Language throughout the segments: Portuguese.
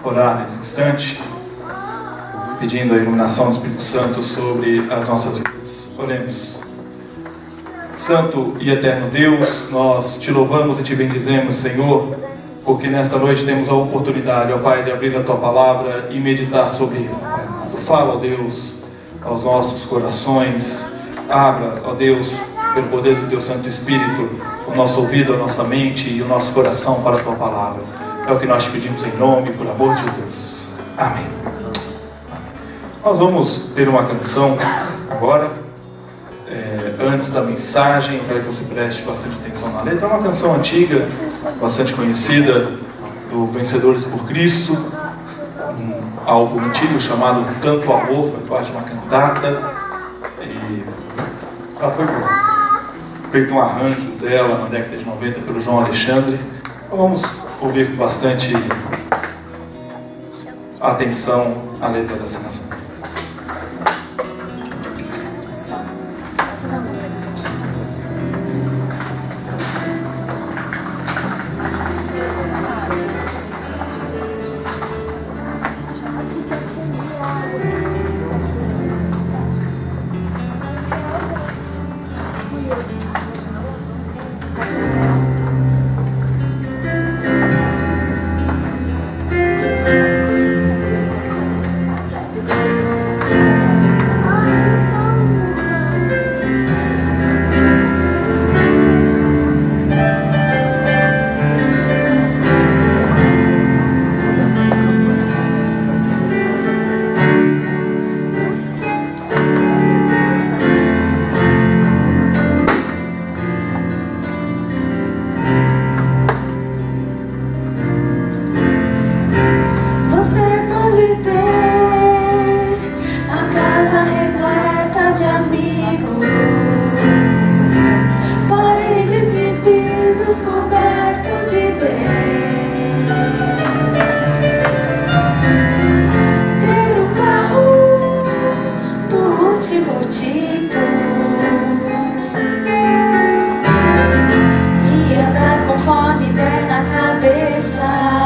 orar nesse instante, pedindo a iluminação do Espírito Santo sobre as nossas vidas. Oremos. Santo e eterno Deus, nós te louvamos e te bendizemos, Senhor, porque nesta noite temos a oportunidade, ó Pai, de abrir a Tua Palavra e meditar sobre ela. Tu fala, ó Deus, aos nossos corações. Abra, ó Deus, pelo poder do Teu Santo Espírito, o nosso ouvido, a nossa mente e o nosso coração para a Tua Palavra. É o que nós te pedimos em nome, por amor de Deus. Amém. Nós vamos ter uma canção agora. Antes da mensagem, para que você preste bastante atenção na letra. É uma canção antiga, bastante conhecida, do Vencedores por Cristo, um álbum antigo chamado Tanto Amor, faz parte de uma cantata, e ela foi feito um arranjo dela na década de 90 pelo João Alexandre. Então vamos ouvir com bastante atenção a letra dessa canção. Aonde conforme der na cabeça.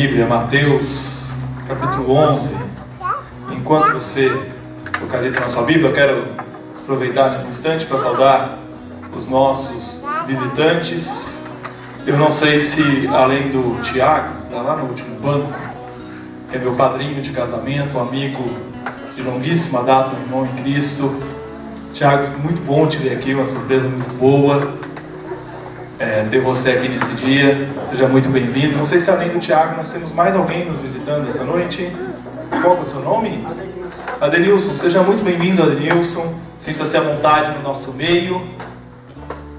Bíblia, Mateus, capítulo 11. Enquanto você localiza na sua Bíblia, eu quero aproveitar nesse instante para saudar os nossos visitantes. Eu não sei se, além do Tiago, está lá no último banco, que é meu padrinho de casamento, um amigo de longuíssima data, um irmão em Cristo. Tiago, muito bom te ver aqui, uma surpresa muito boa. Ter você aqui nesse dia, seja muito bem-vindo. Não sei se além do Tiago nós temos mais alguém nos visitando essa noite. Qual é o seu nome? Adenilson, seja muito bem-vindo, Adenilson. Sinta-se à vontade no nosso meio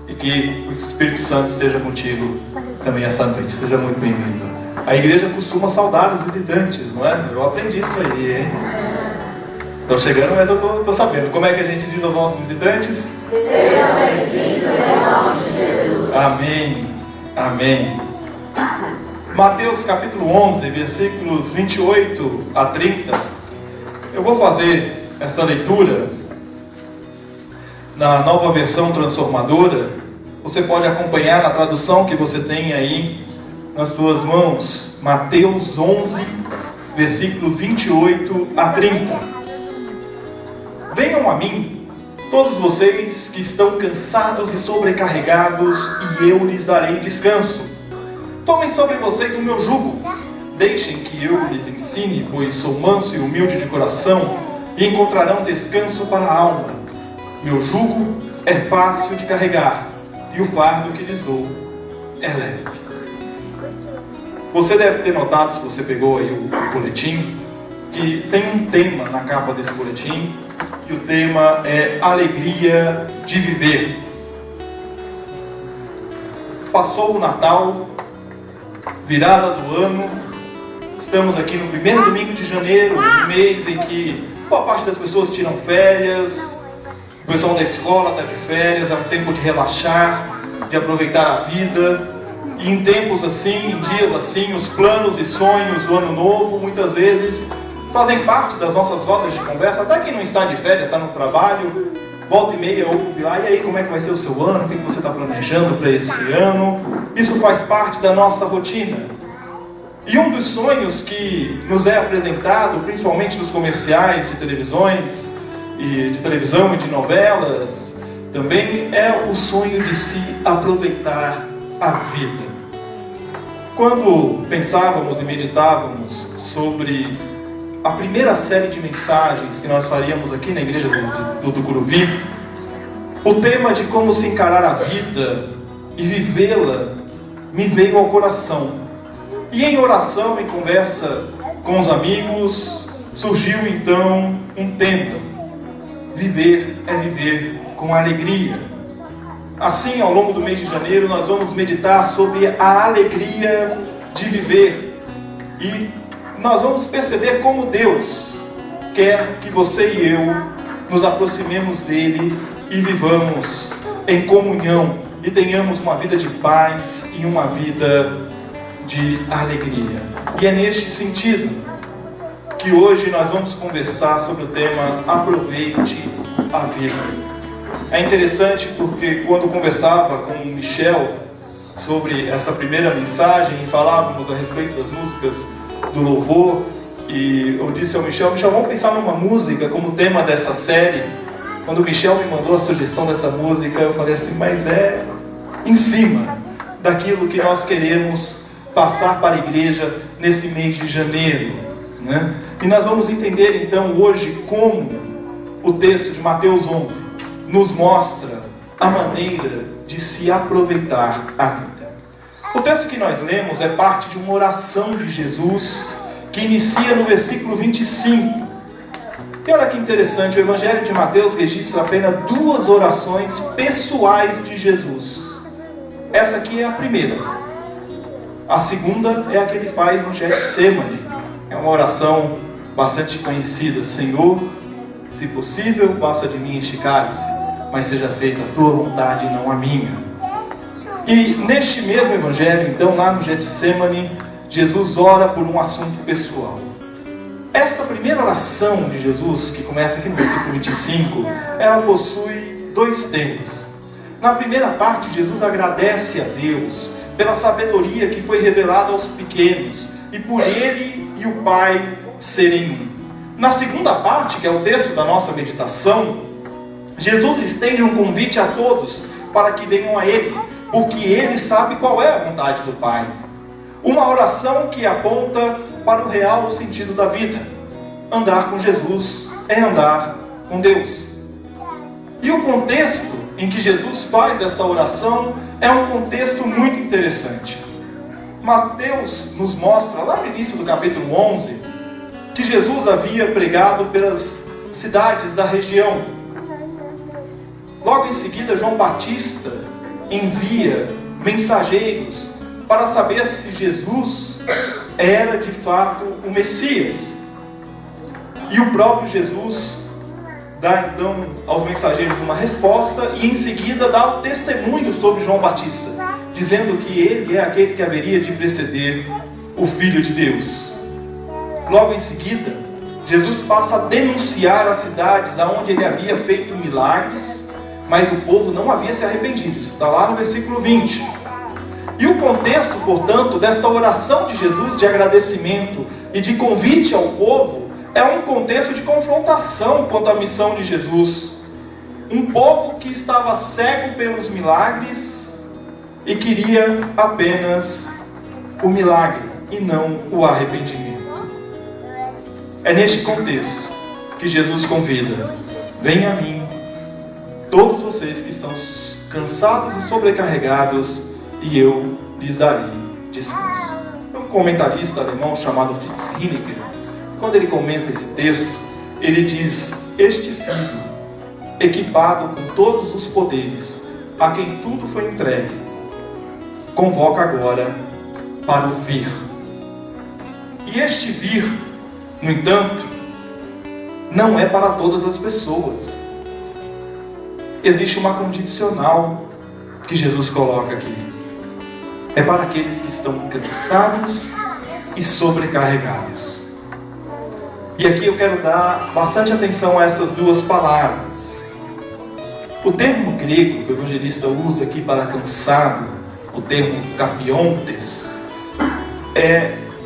e que o Espírito Santo esteja contigo também essa noite. Seja muito bem-vindo. A igreja costuma saudar os visitantes, não é? Eu aprendi isso aí, hein? Estão chegando, mas eu estou sabendo. Como é que a gente diz aos nossos visitantes? Sejam bem-vindos em nome de Jesus. Amém. Amém. Mateus capítulo 11, versículos 28 a 30. Eu vou fazer essa leitura na nova versão transformadora. Você pode acompanhar na tradução que você tem aí nas suas mãos. Mateus 11, versículo 28 a 30. Venham a mim, todos vocês que estão cansados e sobrecarregados, e eu lhes darei descanso. Tomem sobre vocês o meu jugo. Deixem que eu lhes ensine, pois sou manso e humilde de coração, e encontrarão descanso para a alma. Meu jugo é fácil de carregar, e o fardo que lhes dou é leve. Você deve ter notado, se você pegou aí o boletim, que tem um tema na capa desse boletim, e o tema é alegria de viver. Passou o Natal, virada do ano, estamos aqui no primeiro domingo de janeiro, mês em que boa parte das pessoas tiram férias, o pessoal da escola está de férias, é um tempo de relaxar, de aproveitar a vida. E em tempos assim, em dias assim, os planos e sonhos do ano novo, muitas vezes fazem parte das nossas rodas de conversa. Até quem não está de férias, está no trabalho, volta e meia ouve lá, e aí, como é que vai ser o seu ano? O que você está planejando para esse ano? Isso faz parte da nossa rotina. E um dos sonhos que nos é apresentado, principalmente nos comerciais de televisões, e de televisão e de novelas, também é o sonho de se aproveitar a vida. Quando pensávamos e meditávamos sobre a primeira série de mensagens que nós faríamos aqui na igreja do Tucuruvi, o tema de como se encarar a vida e vivê-la me veio ao coração. E em oração, em conversa com os amigos, surgiu então um tema: viver é viver com alegria. Assim, ao longo do mês de janeiro, nós vamos meditar sobre a alegria de viver. E nós vamos perceber como Deus quer que você e eu nos aproximemos dele e vivamos em comunhão e tenhamos uma vida de paz e uma vida de alegria. E é neste sentido que hoje nós vamos conversar sobre o tema Aproveite a Vida. É interessante porque quando conversava com o Michel sobre essa primeira mensagem e falávamos a respeito das músicas do louvor, e eu disse ao Michel, vamos pensar numa música como tema dessa série. Quando o Michel me mandou a sugestão dessa música, eu falei assim, mas é em cima daquilo que nós queremos passar para a igreja nesse mês de janeiro, né? E nós vamos entender então hoje como o texto de Mateus 11 nos mostra a maneira de se aproveitar a vida. O texto que nós lemos é parte de uma oração de Jesus que inicia no versículo 25. E olha que interessante, o Evangelho de Mateus registra apenas duas orações pessoais de Jesus. Essa aqui é a primeira. A segunda é a que ele faz no Getsemane. É uma oração bastante conhecida. Senhor, se possível, passa de mim este cálice, mas seja feita a tua vontade e não a minha. E neste mesmo Evangelho, então, lá no Getsemane, Jesus ora por um assunto pessoal. Essa primeira oração de Jesus, que começa aqui no versículo 25, ela possui dois temas. Na primeira parte, Jesus agradece a Deus pela sabedoria que foi revelada aos pequenos, e por ele e o Pai serem um. Na segunda parte, que é o texto da nossa meditação, Jesus estende um convite a todos para que venham a Ele, porque Ele sabe qual é a vontade do Pai. Uma oração que aponta para o real sentido da vida. Andar com Jesus é andar com Deus. E o contexto em que Jesus faz esta oração é um contexto muito interessante. Mateus nos mostra, lá no início do capítulo 11, que Jesus havia pregado pelas cidades da região. Logo em seguida, João Batista envia mensageiros para saber se Jesus era de fato o Messias. E o próprio Jesus dá então aos mensageiros uma resposta e em seguida dá o testemunho sobre João Batista, dizendo que ele é aquele que haveria de preceder o Filho de Deus. Logo em seguida, Jesus passa a denunciar as cidades onde ele havia feito milagres, mas o povo não havia se arrependido. Isso está lá no versículo 20. E o contexto, portanto, desta oração de Jesus de agradecimento e de convite ao povo é um contexto de confrontação quanto à missão de Jesus. Um povo que estava cego pelos milagres e queria apenas o milagre e não o arrependimento. É neste contexto que Jesus convida: venham a mim, todos vocês que estão cansados e sobrecarregados, e eu lhes darei descanso. Um comentarista alemão chamado Fritz Heinecker, quando ele comenta esse texto, ele diz: este filho, equipado com todos os poderes, a quem tudo foi entregue, convoca agora para o vir. E este vir, no entanto, não é para todas as pessoas. Existe uma condicional que Jesus coloca aqui. É para aqueles que estão cansados e sobrecarregados. E aqui eu quero dar bastante atenção a essas duas palavras. O termo grego que o evangelista usa aqui para cansado, o termo kapiontes,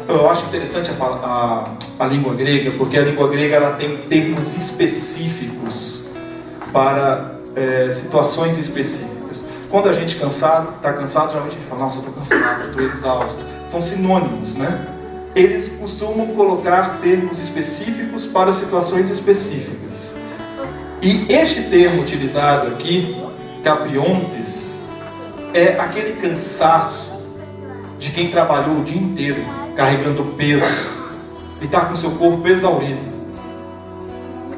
eu acho interessante a língua grega, porque a língua grega ela tem termos específicos para situações específicas. Quando a gente está cansado, geralmente a gente fala: nossa, eu estou cansado, eu estou exausto. São sinônimos, né? Eles costumam colocar termos específicos para situações específicas. E este termo utilizado aqui, kapiontes, é aquele cansaço de quem trabalhou o dia inteiro carregando peso e está com seu corpo exaurido.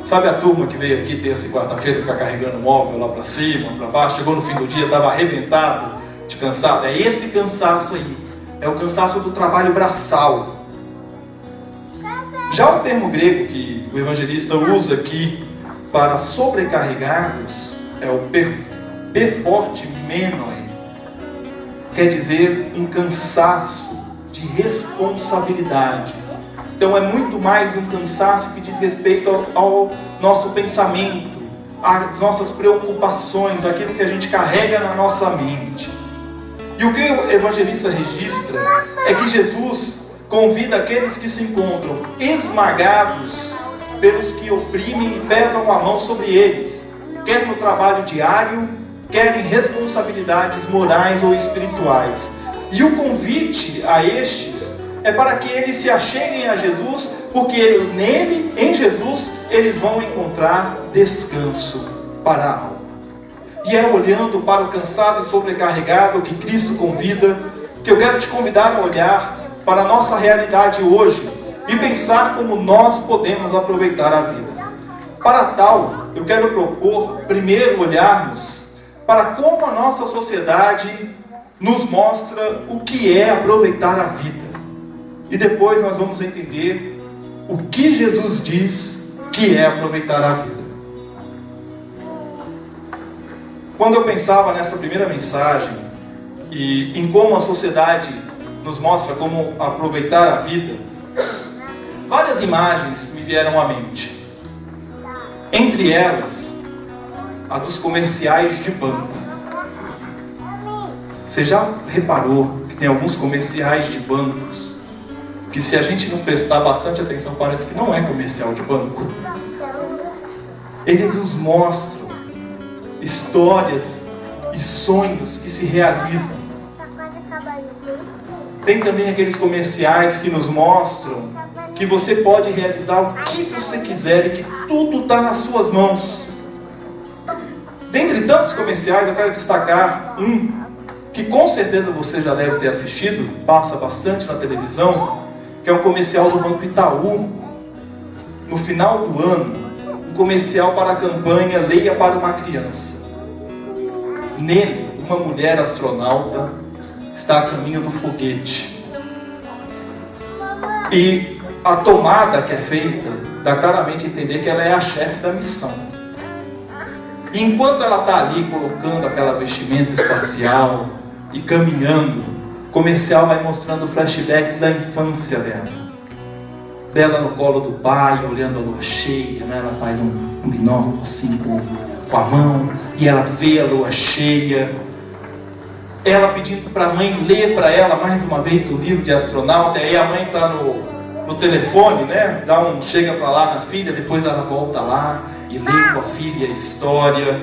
Sabe a turma que veio aqui terça e quarta-feira ficar carregando móvel lá para cima, para baixo, chegou no fim do dia, estava arrebentado, de cansado? É esse cansaço aí, é o cansaço do trabalho braçal. Já o termo grego que o evangelista usa aqui para sobrecarregados é o perfortimenoi, quer dizer um cansaço de responsabilidade. Então é muito mais um cansaço que diz respeito ao nosso pensamento, às nossas preocupações, aquilo que a gente carrega na nossa mente. E o que o evangelista registra é que Jesus convida aqueles que se encontram esmagados pelos que oprimem e pesam a mão sobre eles, quer no trabalho diário, quer em responsabilidades morais ou espirituais. E o convite a estes é para que eles se acheguem a Jesus, porque nele, em Jesus, eles vão encontrar descanso para a alma. E é olhando para o cansado e sobrecarregado que Cristo convida, que eu quero te convidar a olhar para a nossa realidade hoje e pensar como nós podemos aproveitar a vida. Para tal, eu quero propor primeiro olharmos para como a nossa sociedade nos mostra o que é aproveitar a vida. E depois nós vamos entender o que Jesus diz que é aproveitar a vida. Quando eu pensava nessa primeira mensagem e em como a sociedade nos mostra como aproveitar a vida, várias imagens me vieram à mente. Entre elas, a dos comerciais de banco. Você já reparou que tem alguns comerciais de bancos que se a gente não prestar bastante atenção, parece que não é comercial de banco. Eles nos mostram histórias e sonhos que se realizam. Tem também aqueles comerciais que nos mostram que você pode realizar o que você quiser e que tudo está nas suas mãos. Dentre tantos comerciais, eu quero destacar um que com certeza você já deve ter assistido, passa bastante na televisão, que é um comercial do Banco Itaú. No final do ano, um comercial para a campanha Leia para uma Criança. Nele, uma mulher astronauta está a caminho do foguete. E a tomada que é feita dá claramente a entender que ela é a chefe da missão. E enquanto ela está ali colocando aquela vestimenta espacial e caminhando, o comercial vai mostrando flashbacks da infância dela. Dela no colo do pai, olhando a lua cheia, né? Ela faz um binóculo assim com a mão, e ela vê a lua cheia. Ela pedindo para a mãe ler para ela mais uma vez o livro de astronauta, e aí a mãe está no telefone, né? Chega para lá na filha, depois ela volta lá e lê com a filha a história.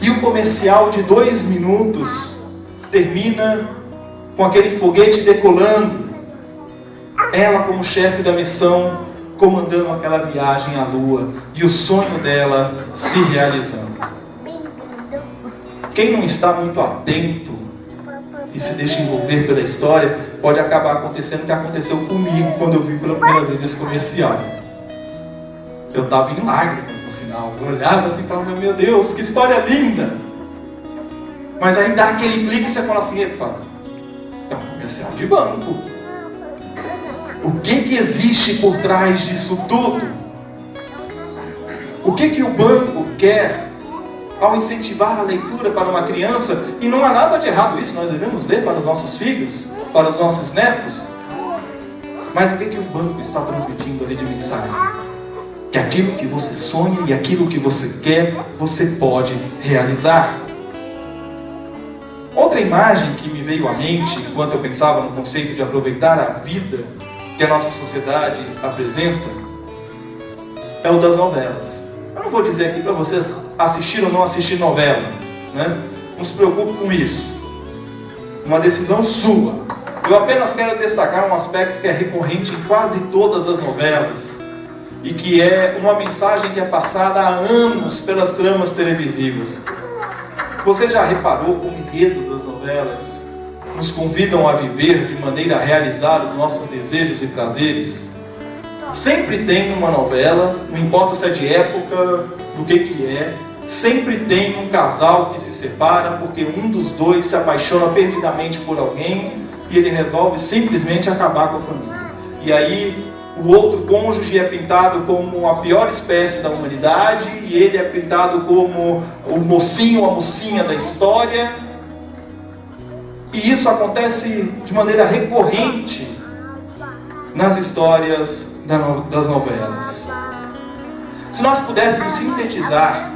E o comercial de 2 minutos termina com aquele foguete decolando, ela como chefe da missão, comandando aquela viagem à lua, e o sonho dela se realizando. Quem não está muito atento e se deixa envolver pela história, pode acabar acontecendo o que aconteceu comigo quando eu vi pela primeira vez esse comercial. Eu estava em lágrimas no final, eu olhava assim e falava, meu Deus, que história linda! Mas aí dá aquele clique e você fala assim, epa, é um comercial de banco. O que existe por trás disso tudo? O que o banco quer ao incentivar a leitura para uma criança? E não há nada de errado isso, nós devemos ler para os nossos filhos, para os nossos netos. Mas o que o banco está transmitindo ali de mensagem? Que aquilo que você sonha e aquilo que você quer, você pode realizar. Outra imagem que me veio à mente, enquanto eu pensava no conceito de aproveitar a vida que a nossa sociedade apresenta, é o das novelas. Eu não vou dizer aqui para vocês assistir ou não assistir novela, né? Não se preocupe com isso. Uma decisão sua. Eu apenas quero destacar um aspecto que é recorrente em quase todas as novelas, e que é uma mensagem que é passada há anos pelas tramas televisivas. Você já reparou como o enredo das novelas nos convidam a viver de maneira a realizar os nossos desejos e prazeres? Sempre tem uma novela, não importa se é de época, do que é, sempre tem um casal que se separa porque um dos dois se apaixona perdidamente por alguém e ele resolve simplesmente acabar com a família. E aí o outro cônjuge é pintado como a pior espécie da humanidade e ele é pintado como o mocinho ou a mocinha da história. E isso acontece de maneira recorrente nas histórias das novelas. Se nós pudéssemos sintetizar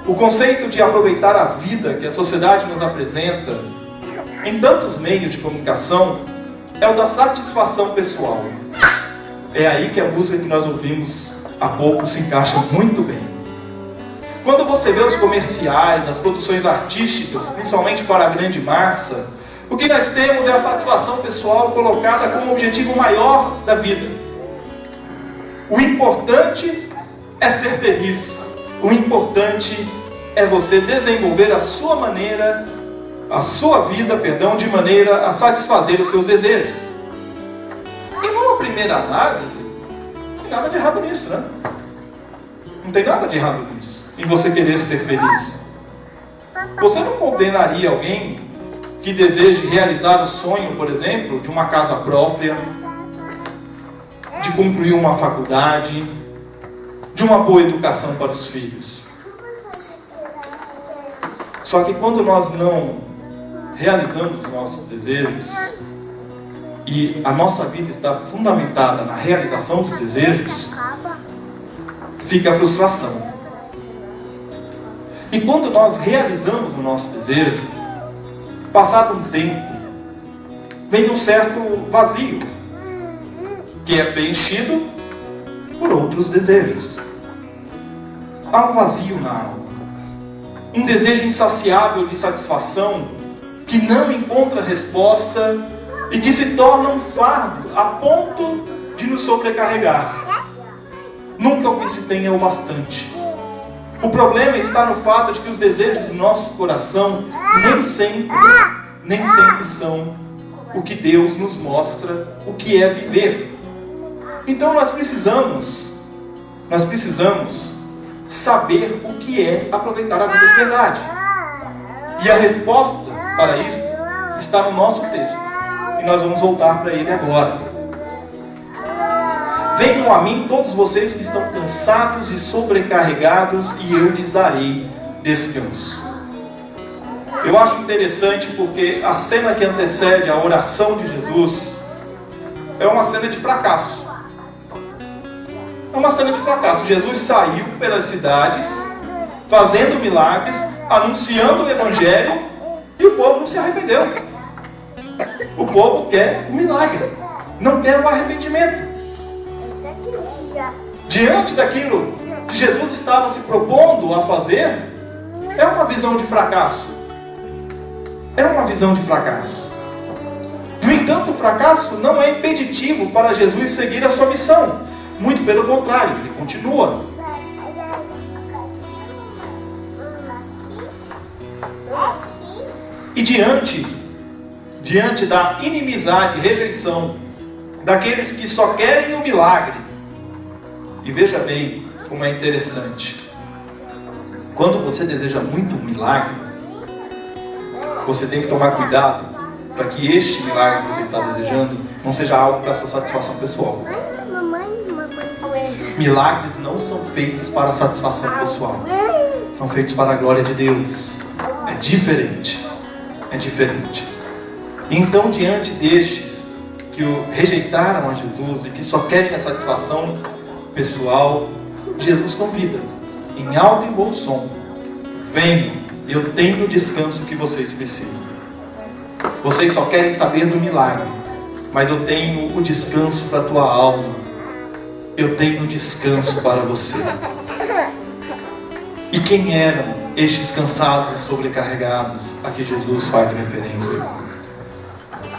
o conceito de aproveitar a vida que a sociedade nos apresenta em tantos meios de comunicação, é o da satisfação pessoal. É aí que a música que nós ouvimos há pouco se encaixa muito bem. Quando você vê os comerciais, as produções artísticas, principalmente para a grande massa, o que nós temos é a satisfação pessoal colocada como objetivo maior da vida. O importante é ser feliz. O importante é você desenvolver a sua vida, de maneira a satisfazer os seus desejos. E numa primeira análise, não tem nada de errado nisso, né? Não tem nada de errado nisso, em você querer ser feliz. Você não condenaria alguém que deseje realizar o sonho, por exemplo, de uma casa própria, de concluir uma faculdade, de uma boa educação para os filhos. Só que quando nós não realizamos os nossos desejos, e a nossa vida está fundamentada na realização dos desejos, fica a frustração. E quando nós realizamos o nosso desejo, passado um tempo, vem um certo vazio. que é preenchido por outros desejos. Há um vazio na alma, um desejo insaciável de satisfação que não encontra resposta e que se torna um fardo a ponto de nos sobrecarregar. Nunca o que se tem é o bastante. O problema está no fato de que os desejos do nosso coração nem sempre são o que Deus nos mostra o que é viver. Então nós precisamos saber o que é aproveitar a vida de verdade. E a resposta para isso está no nosso texto. E nós vamos voltar para ele agora. Venham a mim todos vocês que estão cansados e sobrecarregados, e eu lhes darei descanso. Eu acho interessante porque a cena que antecede a oração de Jesus é uma cena de fracasso. É uma cena de fracasso. Jesus saiu pelas cidades, fazendo milagres, anunciando o Evangelho, e o povo não se arrependeu. O povo quer o milagre, não quer o arrependimento. Diante daquilo que Jesus estava se propondo a fazer, é uma visão de fracasso. É uma visão de fracasso. No entanto, o fracasso não é impeditivo para Jesus seguir a sua missão. Muito pelo contrário, ele continua. E diante da inimizade e rejeição daqueles que só querem o milagre, e veja bem como é interessante, quando você deseja muito um milagre, você tem que tomar cuidado para que este milagre que você está desejando não seja algo para a sua satisfação pessoal. Milagres não são feitos para a satisfação pessoal, são feitos para a glória de Deus. É diferente. É diferente. Então, diante destes que rejeitaram a Jesus e que só querem a satisfação pessoal, Jesus convida, em alto e bom som: venham, eu tenho o descanso que vocês precisam. Vocês só querem saber do milagre, mas eu tenho o descanso para a tua alma. Eu tenho descanso para você. E quem eram estes cansados e sobrecarregados a que Jesus faz referência?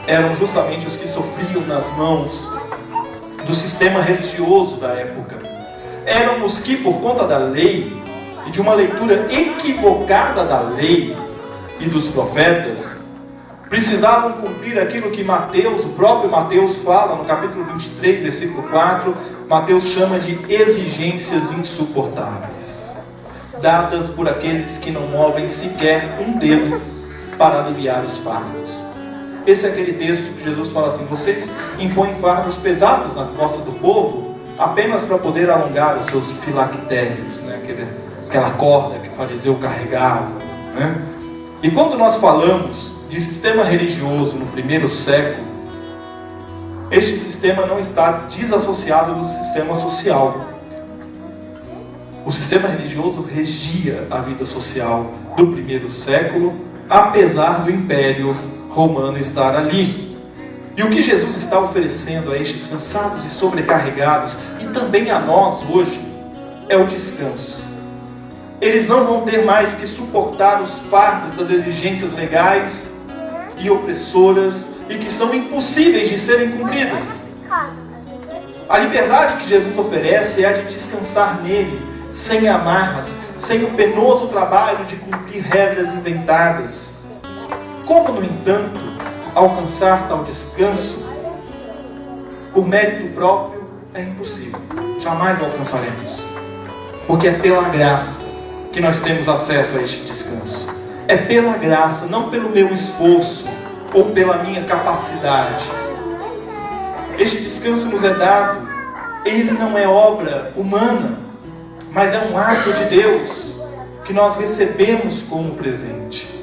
Eram justamente os que sofriam nas mãos do sistema religioso da época. Eram os que, por conta da lei e de uma leitura equivocada da lei e dos profetas, precisavam cumprir aquilo que Mateus, o próprio Mateus fala no capítulo 23, versículo 4. Mateus chama de exigências insuportáveis, dadas por aqueles que não movem sequer um dedo para aliviar os fardos. Esse é aquele texto que Jesus fala assim: vocês impõem fardos pesados na costa do povo apenas para poder alongar os seus filactérios, né? Aquela corda que o fariseu carregava, né? E quando nós falamos de sistema religioso no primeiro século, este sistema não está desassociado do sistema social. O sistema religioso regia a vida social do primeiro século, apesar do Império Romano estar ali. E o que Jesus está oferecendo a estes cansados e sobrecarregados, e também a nós hoje, é o descanso. Eles não vão ter mais que suportar os fardos das exigências legais e opressoras, e que são impossíveis de serem cumpridas. A liberdade que Jesus oferece é a de descansar nele, sem amarras, sem o penoso trabalho de cumprir regras inventadas. Como, no entanto, alcançar tal descanso por mérito próprio é impossível. Jamais alcançaremos. Porque é pela graça que nós temos acesso a este descanso. É pela graça, não pelo meu esforço ou pela minha capacidade. Este descanso nos é dado. Ele não é obra humana, mas é um ato de Deus que nós recebemos como presente.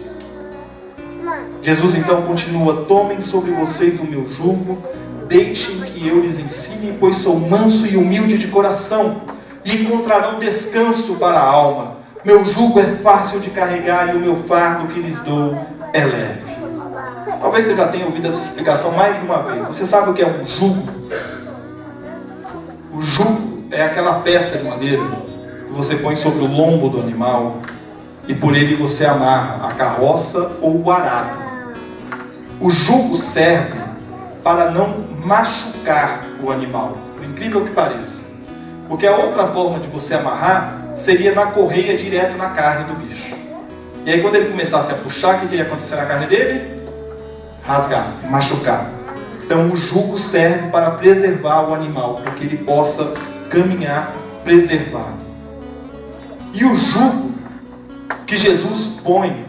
Jesus então continua: tomem sobre vocês o meu jugo, deixem que eu lhes ensine, pois sou manso e humilde de coração, e encontrarão descanso para a alma. Meu jugo é fácil de carregar e o meu fardo que lhes dou é leve. Talvez você já tenha ouvido essa explicação mais de uma vez. Você sabe o que é um jugo? O jugo é aquela peça de madeira que você põe sobre o lombo do animal e por ele você amarra a carroça ou o arado. O jugo serve para não machucar o animal, por incrível que pareça. Porque a outra forma de você amarrar seria na correia direto na carne do bicho. E aí quando ele começasse a puxar, o que ia acontecer na carne dele? Rasgar, machucar. Então o jugo serve para preservar o animal, para que ele possa caminhar preservado. E o jugo que Jesus põe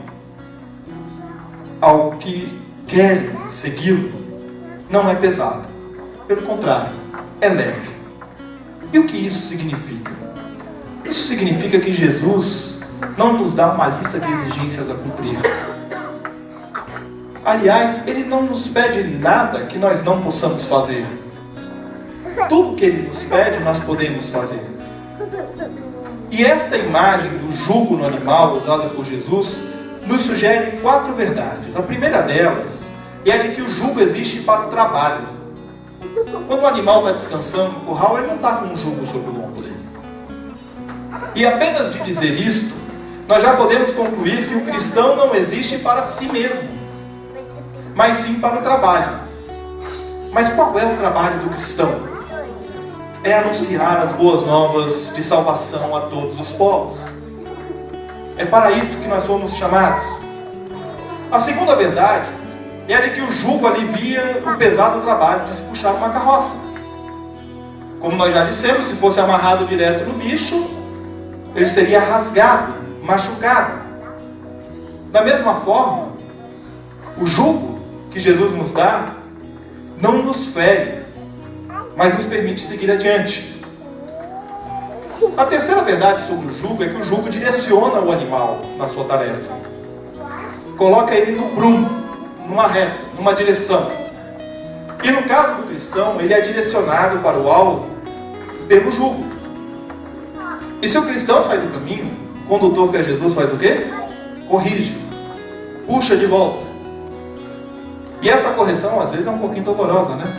ao que quer segui-lo não é pesado. Pelo contrário, é leve. E o que isso significa? Isso significa que Jesus não nos dá uma lista de exigências a cumprir. Aliás, Ele não nos pede nada que nós não possamos fazer. Tudo que Ele nos pede, nós podemos fazer. E esta imagem do jugo no animal usada por Jesus nos sugere 4 verdades. A primeira delas é a de que o jugo existe para o trabalho. Quando o animal está descansando no curral, ele não está com um jugo sobre o lombo dele. E apenas de dizer isto, nós já podemos concluir que o cristão não existe para si mesmo, mas sim para o trabalho. Mas qual é o trabalho do cristão? É anunciar as boas novas de salvação a todos os povos. É para isto que nós fomos chamados. A segunda verdade é a de que o jugo alivia o pesado trabalho de se puxar uma carroça. Como nós já dissemos, se fosse amarrado direto no bicho, ele seria rasgado, machucado. Da mesma forma, o jugo que Jesus nos dá não nos fere, mas nos permite seguir adiante. A terceira verdade sobre o jugo é que o jugo direciona o animal na sua tarefa. Coloca ele no prumo, numa reta, numa direção. E no caso do cristão, ele é direcionado para o alvo pelo jugo. E se o cristão sai do caminho, o condutor que é Jesus faz o quê? Corrige, puxa de volta. E essa correção às vezes é um pouquinho dolorosa, né?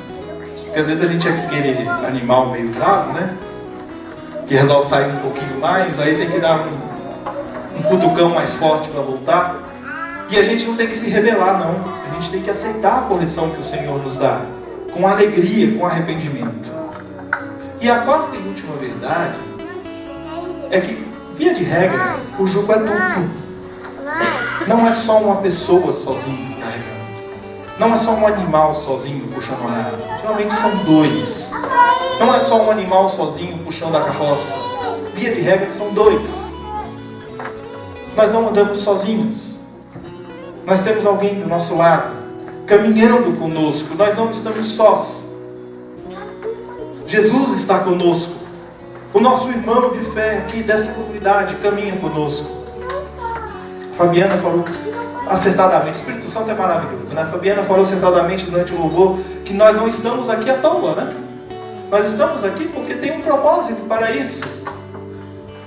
Porque às vezes a gente é aquele animal meio bravo, né? Que resolve sair um pouquinho mais, aí tem que dar um cutucão mais forte para voltar. E a gente não tem que se rebelar, não. A gente tem que aceitar a correção que o Senhor nos dá, com alegria, com arrependimento. E a quarta e última verdade é que, via de regra, o jugo é duplo. Não é só uma pessoa sozinha carregando. Não é só um animal sozinho puxando a arado. Geralmente são 2. Não é só um animal sozinho puxando a carroça. Via de regra são 2. Nós não andamos sozinhos. Nós temos alguém do nosso lado, caminhando conosco. Nós não estamos sós. Jesus está conosco. O nosso irmão de fé aqui dessa comunidade caminha conosco. Fabiana falou acertadamente, o Espírito Santo é maravilhoso, né? Fabiana falou acertadamente durante o louvor que nós não estamos aqui à toa, né? Nós estamos aqui porque tem um propósito para isso,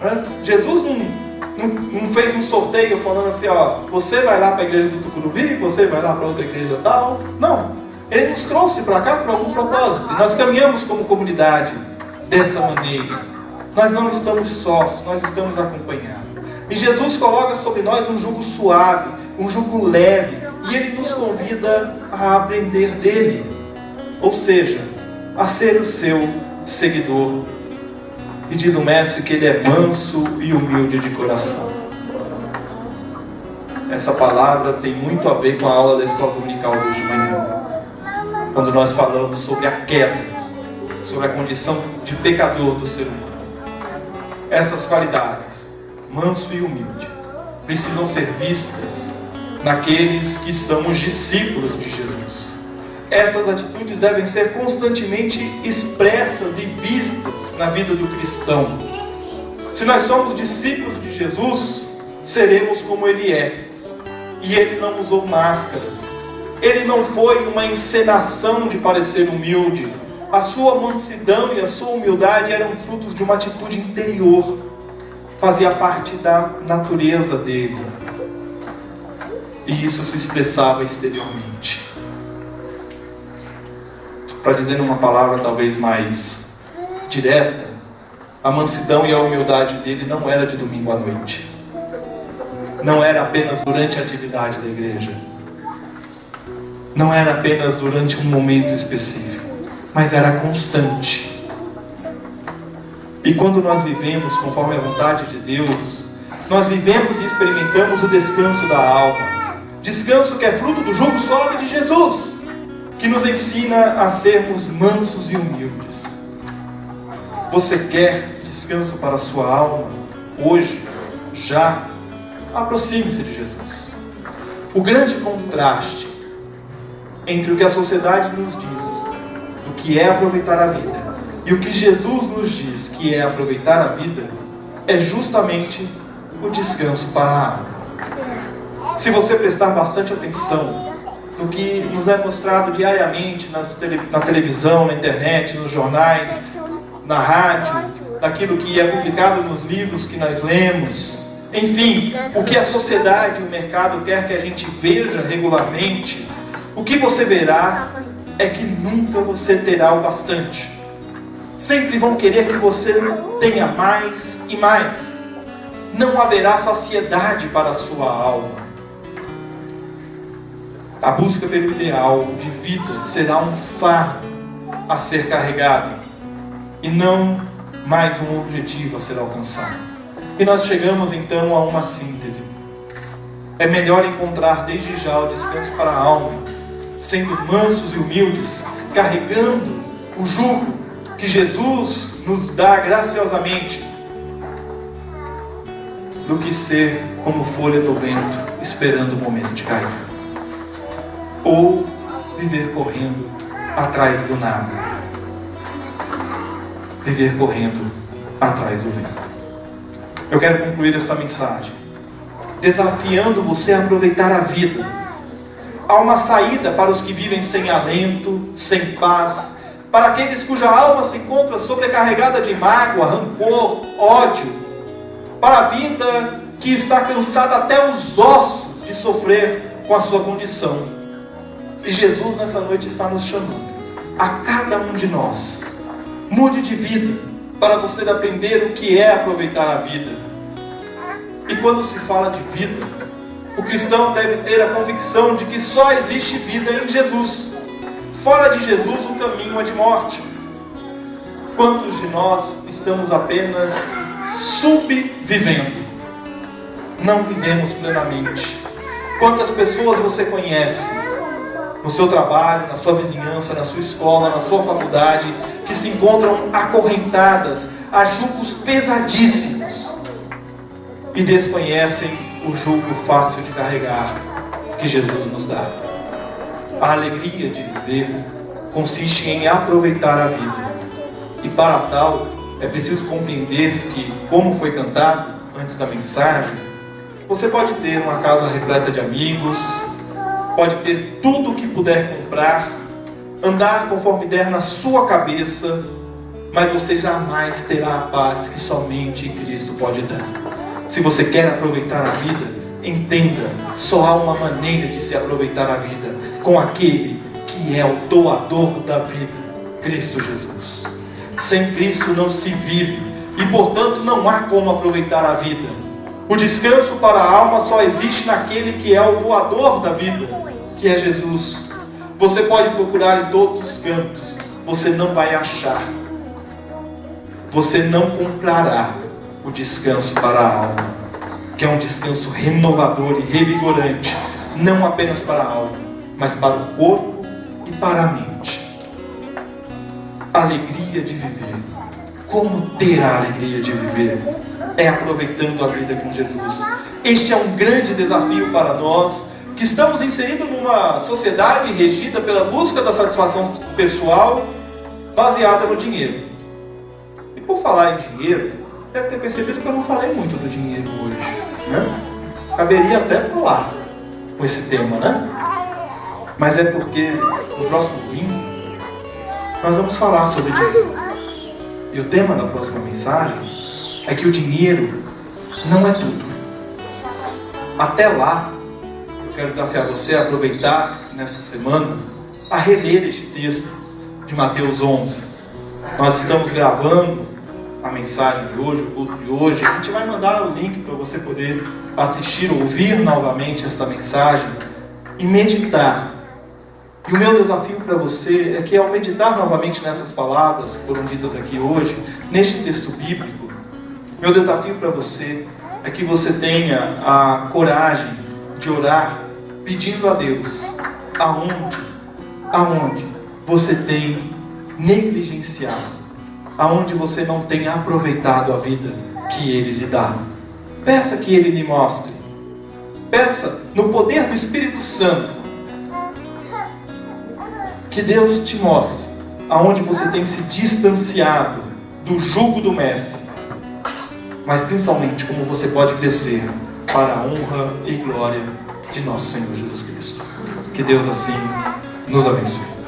né? Jesus não fez um sorteio falando assim, ó, você vai lá para a igreja do Tucuruvi, você vai lá para outra igreja tal. Não, Ele nos trouxe para cá por algum propósito. E nós caminhamos como comunidade dessa maneira. Nós não estamos sós, nós estamos acompanhados. E Jesus coloca sobre nós um jugo suave, um jugo leve, e Ele nos convida a aprender dele, ou seja, a ser o seu seguidor. E diz o mestre que ele é manso e humilde de coração. Essa palavra tem muito a ver com a aula da escola dominical de hoje de manhã, quando nós falamos sobre a queda, sobre a condição de pecador do ser humano. Essas qualidades, manso e humilde, precisam ser vistas naqueles que são os discípulos de Jesus. Essas atitudes devem ser constantemente expressas e vistas na vida do cristão. Se nós somos discípulos de Jesus, seremos como Ele é. E Ele não usou máscaras. Ele não foi uma encenação de parecer humilde. A sua mansidão e a sua humildade eram frutos de uma atitude interior. Fazia parte da natureza dele. E isso se expressava exteriormente. Para dizer uma palavra talvez mais direta, a mansidão e a humildade dele não era de domingo à noite. Não era apenas durante a atividade da igreja. Não era apenas durante um momento específico, mas era constante. E quando nós vivemos conforme a vontade de Deus, nós vivemos e experimentamos o descanso da alma. Descanso que é fruto do jugo suave de Jesus, que nos ensina a sermos mansos e humildes. Você quer descanso para a sua alma? Hoje, já, aproxime-se de Jesus. O grande contraste entre o que a sociedade nos diz, do que é aproveitar a vida, e o que Jesus nos diz que é aproveitar a vida, é justamente o descanso para a alma. Se você prestar bastante atenção no que nos é mostrado diariamente na televisão, na internet, nos jornais, na rádio, daquilo que é publicado nos livros que nós lemos, enfim, o que a sociedade e o mercado quer que a gente veja regularmente, o que você verá é que nunca você terá o bastante. Sempre vão querer que você tenha mais e mais. Não haverá saciedade para a sua alma. A busca pelo ideal de vida será um fardo a ser carregado e não mais um objetivo a ser alcançado. E nós chegamos então a uma síntese. É melhor encontrar desde já o descanso para a alma, sendo mansos e humildes, carregando o jugo que Jesus nos dá graciosamente, do que ser como folha do vento, esperando o momento de cair. Ou viver correndo atrás do nada. Viver correndo atrás do vento. Eu quero concluir essa mensagem desafiando você a aproveitar a vida. Há uma saída para os que vivem sem alento, sem paz, para aqueles cuja alma se encontra sobrecarregada de mágoa, rancor, ódio, para a vida que está cansada até os ossos de sofrer com a sua condição. E Jesus nessa noite está nos chamando, a cada um de nós, mude de vida, para você aprender o que é aproveitar a vida. E quando se fala de vida, o cristão deve ter a convicção de que só existe vida em Jesus. Fora de Jesus o caminho é de morte. Quantos de nós estamos apenas subvivendo? Não vivemos plenamente. Quantas pessoas você conhece no seu trabalho, na sua vizinhança, na sua escola, na sua faculdade, que se encontram acorrentadas a jugos pesadíssimos e desconhecem o jugo fácil de carregar que Jesus nos dá? A alegria de viver consiste em aproveitar a vida. E para tal, é preciso compreender que, como foi cantado antes da mensagem, você pode ter uma casa repleta de amigos, pode ter tudo o que puder comprar, andar conforme der na sua cabeça, mas você jamais terá a paz que somente Cristo pode dar. Se você quer aproveitar a vida, entenda, só há uma maneira de se aproveitar a vida, com aquele que é o doador da vida, Cristo Jesus. Sem Cristo não se vive, e portanto não há como aproveitar a vida. O descanso para a alma só existe naquele que é o doador da vida, que é Jesus. Você pode procurar em todos os cantos, você não vai achar. Você não comprará o descanso para a alma, que é um descanso renovador e revigorante, não apenas para a alma, mas para o corpo e para a mente. Alegria de viver. Como ter a alegria de viver? É aproveitando a vida com Jesus. Este é um grande desafio para nós, que estamos inseridos numa sociedade regida pela busca da satisfação pessoal baseada no dinheiro. E por falar em dinheiro, deve ter percebido que eu não falei muito do dinheiro hoje, né? Caberia até falar com esse tema, né? Mas é porque no próximo domingo nós vamos falar sobre dinheiro. E o tema da próxima mensagem é que o dinheiro não é tudo. Até lá, eu quero desafiar você a aproveitar nessa semana a reler este texto de Mateus 11. Nós estamos gravando a mensagem de hoje, o culto de hoje. A gente vai mandar o link para você poder assistir, ouvir novamente esta mensagem e meditar. E o meu desafio para você é que, ao meditar novamente nessas palavras que foram ditas aqui hoje, neste texto bíblico, meu desafio para você é que você tenha a coragem de orar pedindo a Deus aonde você tem negligenciado, aonde você não tem aproveitado a vida que Ele lhe dá. Peça que Ele lhe mostre. Peça no poder do Espírito Santo que Deus te mostre aonde você tem se distanciado do jugo do Mestre, mas principalmente como você pode crescer para a honra e glória de nosso Senhor Jesus Cristo. Que Deus assim nos abençoe.